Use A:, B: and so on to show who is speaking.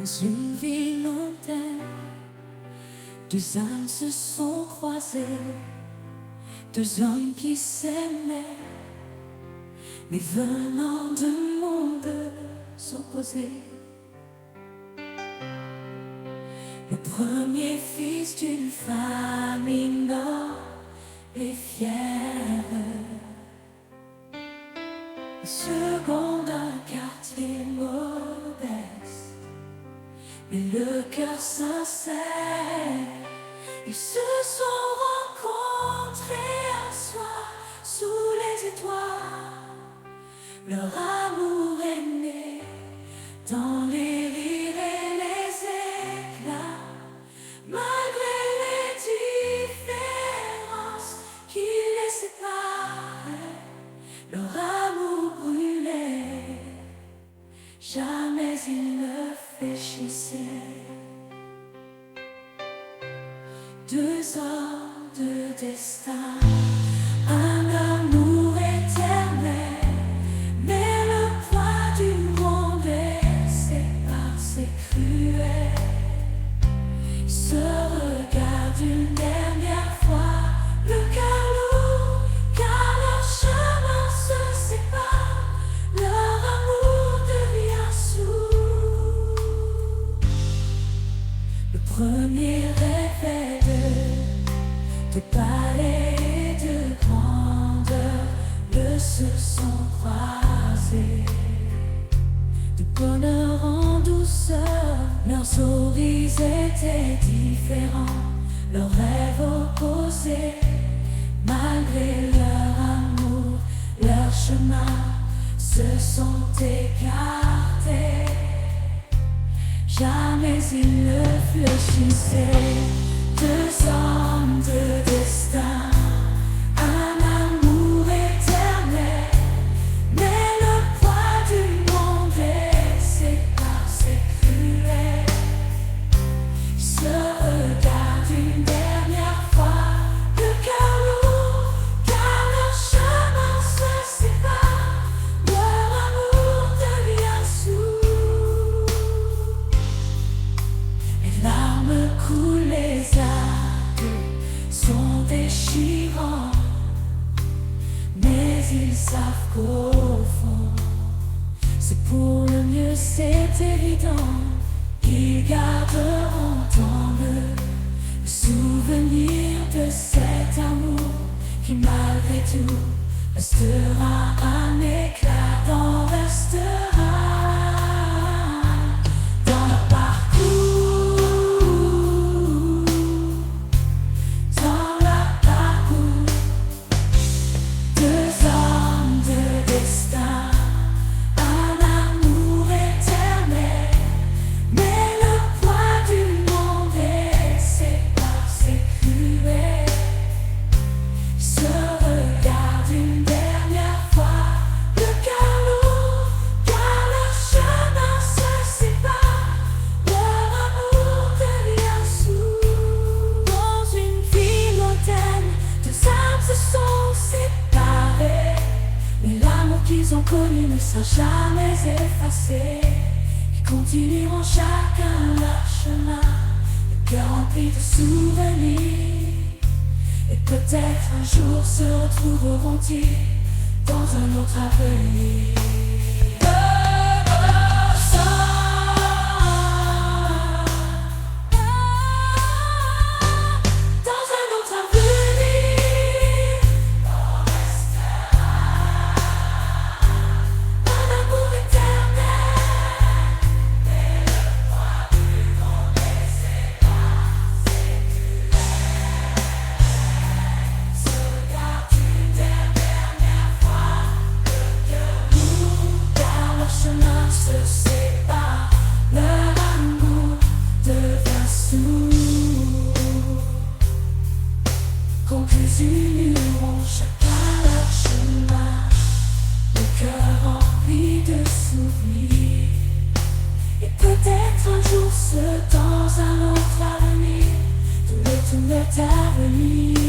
A: Dans une ville lointaine, deux âmes se sont croisées, deux hommes qui s'aimaient, mais venant de mondes opposés. Le premier fils d'une famille noble et fière, le second d'un quartier modeste, mais le cœur sincère. Ils se sont rencontrés un soir sous les étoiles. Leur amour est né dans les rires et les éclats, malgré les différences qui les séparent. Leur amour brûlait, jamais ils ne fléchissaient. Deux hommes de destin, un amour éternel, mais le poids du monde est sépare, c'est cruel. Ils se regardent une dernière fois, le cœur lourd, car leur chemin se sépare, leur amour devient sourd. Le premier rêvait de palais et de grandeur, deux se sont croisés, de bonheur en douceur. Leurs horizons étaient différents, leurs rêves opposés. Malgré leur amour, leurs chemins se sont écartés. Jamais ils ne fléchissaient. Deux hommes de destin, un amour éternel, mais le poids du monde est sépare, c'est cruel. Ils se regardent une dernière fois, le cœur lourd, car leur chemin se sépare, leur amour devient sourd. Les larmes coulent, les sont déchirants, mais ils savent qu'au fond, c'est pour le mieux, c'est évident. Ils garderont en eux le souvenir de cet amour qui malgré tout restera un éclat, d'en restera dans leur parcours. Qu'ils ont connu ne sera jamais effacé. Ils continueront chacun leur chemin, le cœur rempli de souvenirs. Et peut-être un jour se retrouveront-ils dans un autre avenir. Ils uniront chacun leur chemin, le cœur rempli de souvenirs. Et peut-être un jour, dans un autre avenir, tout le temps est à venir.